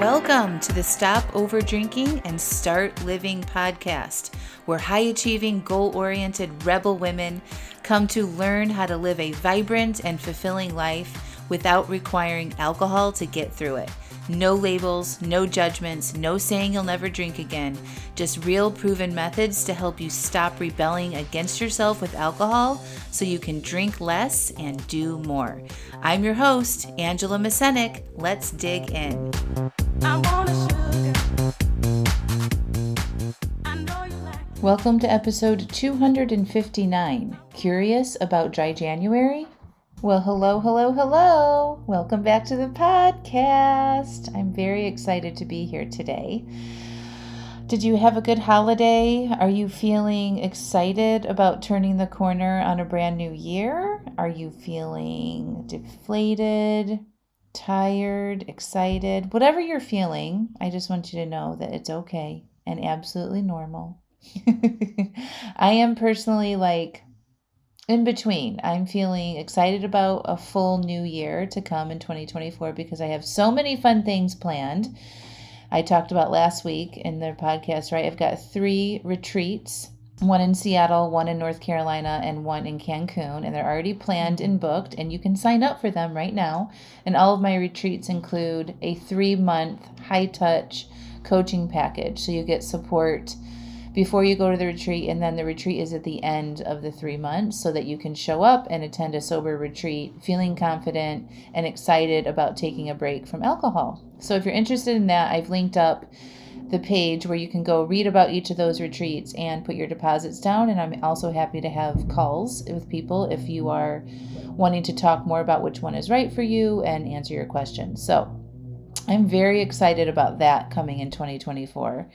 Welcome to the Stop Over Drinking and Start Living podcast, where high-achieving, goal-oriented rebel women come to learn how to live a vibrant and fulfilling life without requiring alcohol to get through it. No labels, no judgments, no saying you'll never drink again. Just real proven methods to help you stop rebelling against yourself with alcohol so you can drink less and do more. I'm your host, Angela Mascenik. Let's dig in. Welcome to episode 259. Curious about Dry January? Well, hello. Welcome back to the podcast. I'm very excited to be here today. Did you have a good holiday? Are you feeling excited about turning the corner on a brand new year? Are you feeling deflated, tired, excited? Whatever you're feeling, I just want you to know that it's okay and absolutely normal. I am personally in between. I'm feeling excited about a full new year to come in 2024 because I have so many fun things planned. I talked about last week in the podcast, right? I've got 3 retreats, one in Seattle, one in North Carolina, and one in Cancun, and they're already planned and booked, and you can sign up for them right now. And all of my retreats include a 3-month high-touch coaching package, so you get support before you go to the retreat, and then the retreat is at the end of the 3 months so that you can show up and attend a sober retreat feeling confident and excited about taking a break from alcohol. So if you're interested in that, I've linked up the page where you can go read about each of those retreats and put your deposits down. And I'm also happy to have calls with people if you are wanting to talk more about which one is right for you and answer your questions. So I'm very excited about that coming in 2024.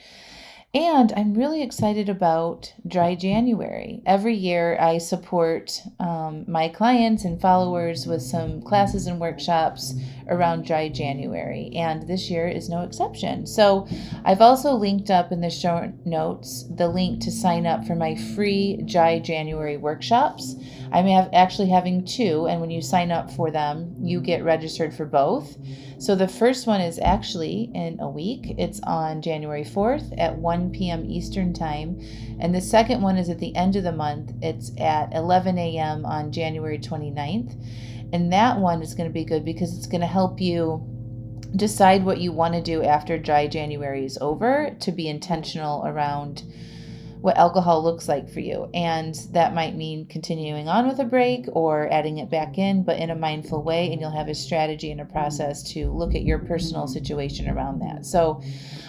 And I'm really excited about Dry January. Every year I support my clients and followers with some classes and workshops around Dry January. And this year is no exception. So I've also linked up in the show notes the link to sign up for my free Dry January workshops. I'm actually having 2, and when you sign up for them, you get registered for both. So the first one is actually in a week. It's on January 4th at 1 p.m. Eastern Time. And the second one is at the end of the month. It's at 11 a.m. on January 29th. And that one is going to be good because it's going to help you decide what you want to do after Dry January is over, to be intentional around what alcohol looks like for you. And that might mean continuing on with a break or adding it back in, but in a mindful way. And you'll have a strategy and a process to look at your personal situation around that. So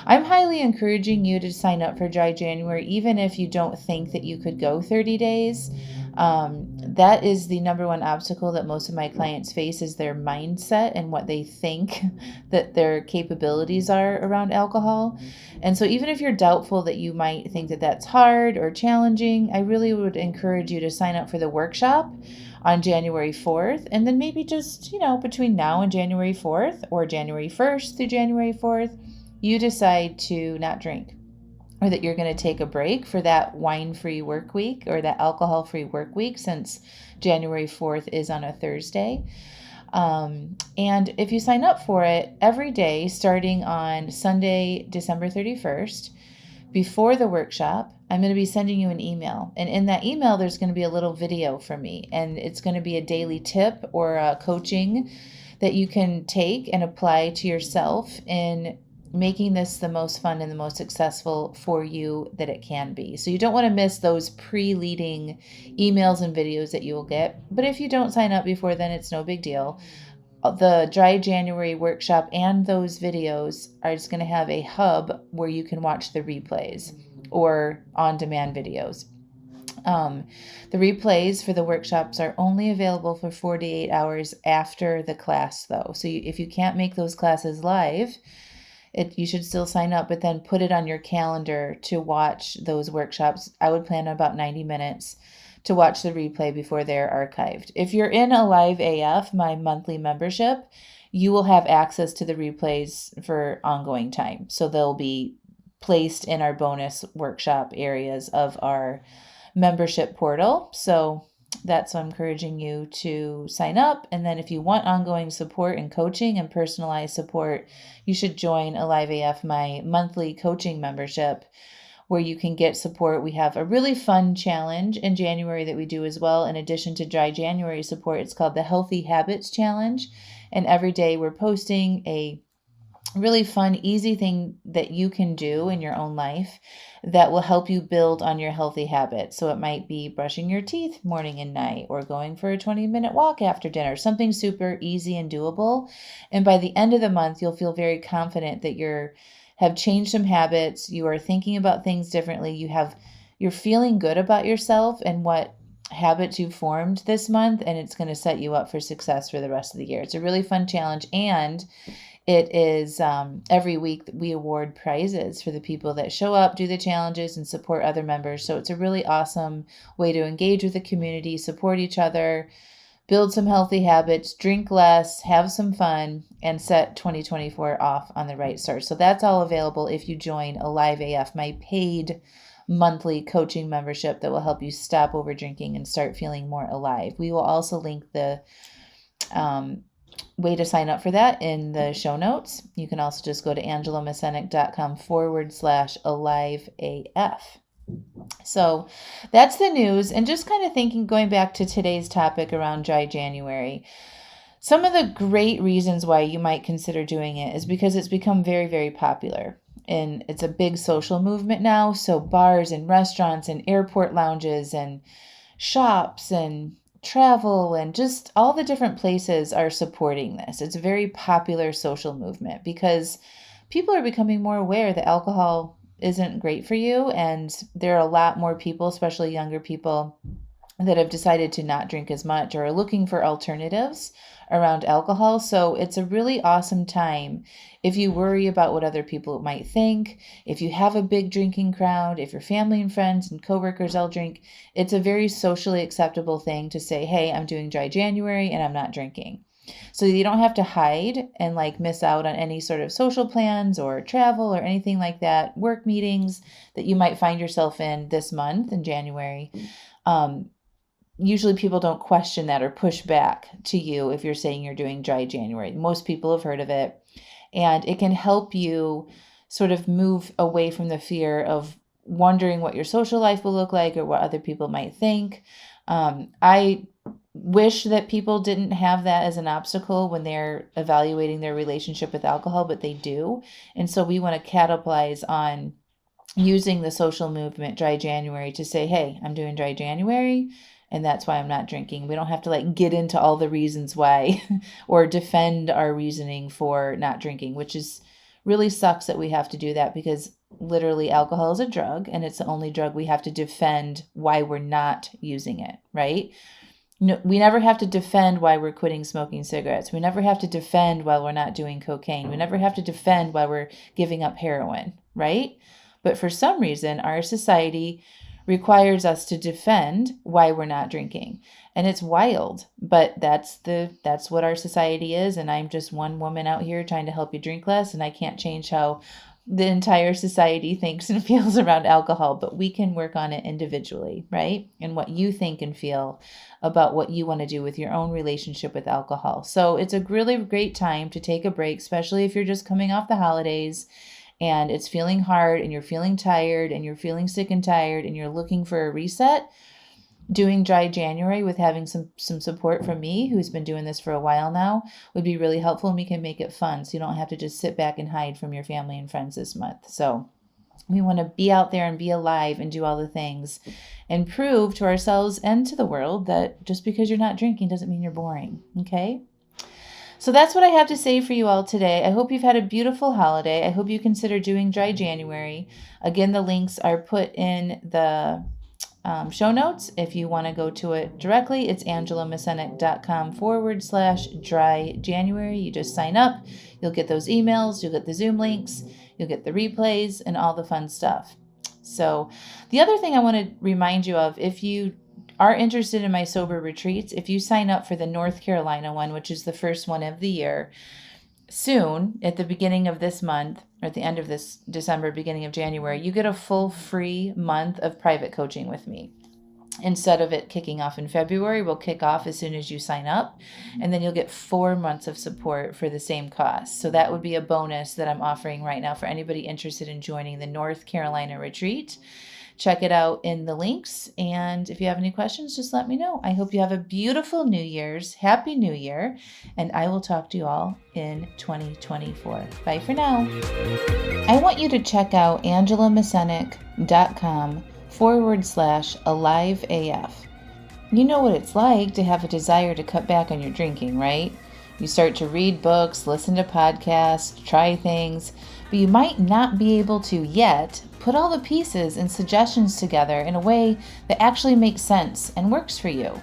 I'm highly encouraging you to sign up for Dry January, even if you don't think that you could go 30 days. That is the number one obstacle that most of my clients face, is their mindset and what they think that their capabilities are around alcohol. And so even if you're doubtful that you might think that that's hard or challenging, I really would encourage you to sign up for the workshop on January 4th. And then maybe just, between now and January 4th or January 1st through January 4th, you decide to not drink, or that you're going to take a break for that wine-free work week or that alcohol-free work week, since January 4th is on a Thursday. And if you sign up for it every day, starting on Sunday, December 31st, before the workshop, I'm going to be sending you an email. And in that email, there's going to be a little video from me. And it's going to be a daily tip or a coaching that you can take and apply to yourself in making this the most fun and the most successful for you that it can be. So you don't want to miss those pre-leading emails and videos that you will get. But if you don't sign up before then, it's no big deal. The Dry January workshop and those videos are just going to have a hub where you can watch the replays or on-demand videos. The replays for the workshops are only available for 48 hours after the class, though. So if you can't make those classes live, you should still sign up, but then put it on your calendar to watch those workshops. I would plan on about 90 minutes to watch the replay before they're archived. If you're in Alive AF, my monthly membership, you will have access to the replays for ongoing time. So they'll be placed in our bonus workshop areas of our membership portal. So that's why I'm encouraging you to sign up. And then if you want ongoing support and coaching and personalized support, you should join Alive AF, my monthly coaching membership, where you can get support. We have a really fun challenge in January that we do as well. In addition to Dry January support, it's called the Healthy Habits Challenge. And every day we're posting a really fun, easy thing that you can do in your own life that will help you build on your healthy habits. So it might be brushing your teeth morning and night, or going for a 20-minute walk after dinner, something super easy and doable. And by the end of the month, you'll feel very confident that have changed some habits. You are thinking about things differently. You're feeling good about yourself and what habits you've formed this month, and it's going to set you up for success for the rest of the year. It's a really fun challenge, and it is every week that we award prizes for the people that show up, do the challenges, and support other members. So it's a really awesome way to engage with the community, support each other, build some healthy habits, drink less, have some fun, and set 2024 off on the right start. So that's all available if you join Alive AF, my paid monthly coaching membership that will help you stop over drinking and start feeling more alive. We will also link the way to sign up for that in the show notes. You can also just go to angelamascenik.com/aliveaf. So that's the news. And just kind of going back to today's topic around Dry January, some of the great reasons why you might consider doing it is because it's become very, very popular. And it's a big social movement now. So bars and restaurants and airport lounges and shops and travel and just all the different places are supporting this. It's a very popular social movement because people are becoming more aware that alcohol isn't great for you. And there are a lot more people, especially younger people, that have decided to not drink as much or are looking for alternatives around alcohol. So it's a really awesome time if you worry about what other people might think, if you have a big drinking crowd, if your family and friends and coworkers all drink. It's a very socially acceptable thing to say, hey, I'm doing Dry January and I'm not drinking. So you don't have to hide and miss out on any sort of social plans or travel or anything like that, work meetings that you might find yourself in this month in January. Usually people don't question that or push back to you if you're saying you're doing Dry January. Most people have heard of it, and it can help you sort of move away from the fear of wondering what your social life will look like or what other people might think. I wish that people didn't have that as an obstacle when they're evaluating their relationship with alcohol, but they do. And so we want to capitalize on using the social movement Dry January to say, hey, I'm doing Dry January, and that's why I'm not drinking. We don't have to get into all the reasons why or defend our reasoning for not drinking, which is really sucks that we have to do that, because literally alcohol is a drug and it's the only drug we have to defend why we're not using it, right? No, we never have to defend why we're quitting smoking cigarettes. We never have to defend why we're not doing cocaine. We never have to defend why we're giving up heroin, right? But for some reason, our society requires us to defend why we're not drinking. And it's wild, but that's what our society is. And I'm just one woman out here trying to help you drink less. And I can't change how the entire society thinks and feels around alcohol, but we can work on it individually, right? And what you think and feel about what you want to do with your own relationship with alcohol. So it's a really great time to take a break, especially if you're just coming off the holidays and it's feeling hard and you're feeling tired and you're feeling sick and tired and you're looking for a reset. Doing Dry January with having some support from me, who's been doing this for a while now, would be really helpful, and we can make it fun so you don't have to just sit back and hide from your family and friends this month. So we want to be out there and be alive and do all the things and prove to ourselves and to the world that just because you're not drinking doesn't mean you're boring, okay? So that's what I have to say for you all today. I hope you've had a beautiful holiday. I hope you consider doing Dry January. Again, the links are put in the show notes. If you want to go to it directly, it's angelamascenik.com/Dry January. You just sign up. You'll get those emails. You'll get the Zoom links. You'll get the replays and all the fun stuff. So the other thing I want to remind you of, if you are interested in my sober retreats, if you sign up for the North Carolina one, which is the first one of the year, soon, at the beginning of this month, or at the end of this December, beginning of January, you get a full free month of private coaching with me. Instead of it kicking off in February, we'll kick off as soon as you sign up, and then you'll get 4 months of support for the same cost. So that would be a bonus that I'm offering right now for anybody interested in joining the North Carolina retreat. Check it out in the links, and if you have any questions, just let me know. I hope you have a beautiful New Year's. Happy New Year, and I will talk to you all in 2024. Bye for now. I want you to check out angelamascenik.com/aliveaf. You know what it's like to have a desire to cut back on your drinking, right? You start to read books, listen to podcasts, try things, but you might not be able to yet put all the pieces and suggestions together in a way that actually makes sense and works for you.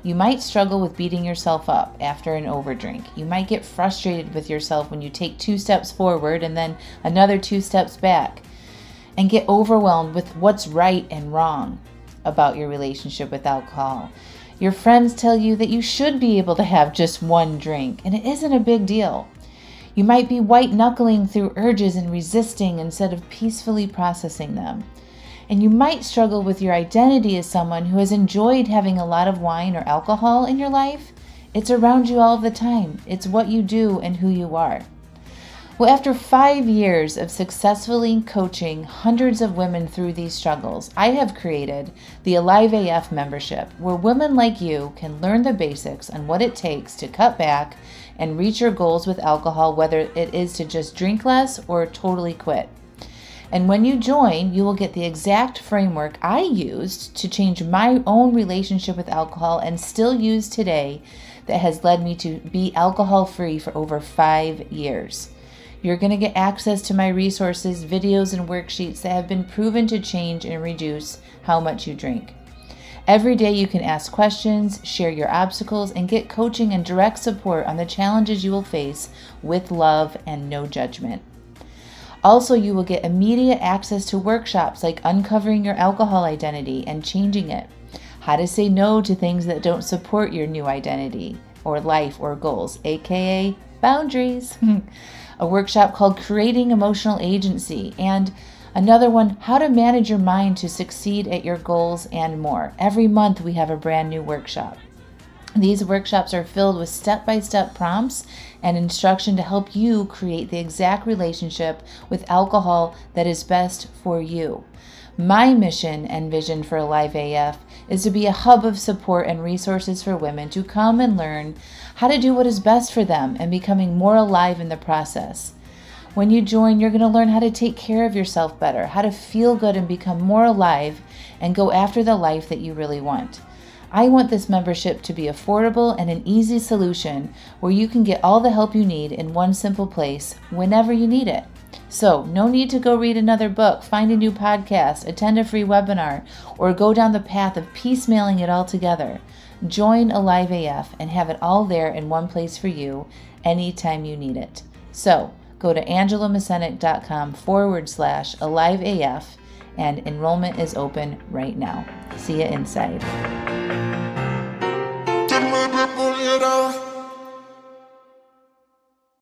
You might struggle with beating yourself up after an overdrink. You might get frustrated with yourself when you take 2 steps forward and then another 2 steps back, and get overwhelmed with what's right and wrong about your relationship with alcohol. Your friends tell you that you should be able to have just 1 drink, and it isn't a big deal. You might be white-knuckling through urges and resisting instead of peacefully processing them. And you might struggle with your identity as someone who has enjoyed having a lot of wine or alcohol in your life. It's around you all the time. It's what you do and who you are. Well, after 5 years of successfully coaching hundreds of women through these struggles, I have created the Alive AF membership, where women like you can learn the basics on what it takes to cut back and reach your goals with alcohol, whether it is to just drink less or totally quit. And when you join, you will get the exact framework I used to change my own relationship with alcohol and still use today, that has led me to be alcohol-free for over 5 years. You're going to get access to my resources, videos, and worksheets that have been proven to change and reduce how much you drink. Every day you can ask questions, share your obstacles, and get coaching and direct support on the challenges you will face with love and no judgment. Also, you will get immediate access to workshops like uncovering your alcohol identity and changing it, how to say no to things that don't support your new identity or life or goals, aka boundaries. A workshop called Creating Emotional Agency, and another one, How to Manage Your Mind to Succeed at Your Goals, and more. Every month we have a brand new workshop. These workshops are filled with step-by-step prompts and instruction to help you create the exact relationship with alcohol that is best for you. My mission and vision for Alive AF is to be a hub of support and resources for women to come and learn how to do what is best for them and becoming more alive in the process. When you join, you're going to learn how to take care of yourself better, how to feel good and become more alive and go after the life that you really want. I want this membership to be affordable and an easy solution where you can get all the help you need in one simple place whenever you need it. So, no need to go read another book, find a new podcast, attend a free webinar, or go down the path of piecemealing it all together. Join Alive AF and have it all there in one place for you anytime you need it. So, go to angelamascenik.com/aliveaf, and enrollment is open right now. See you inside.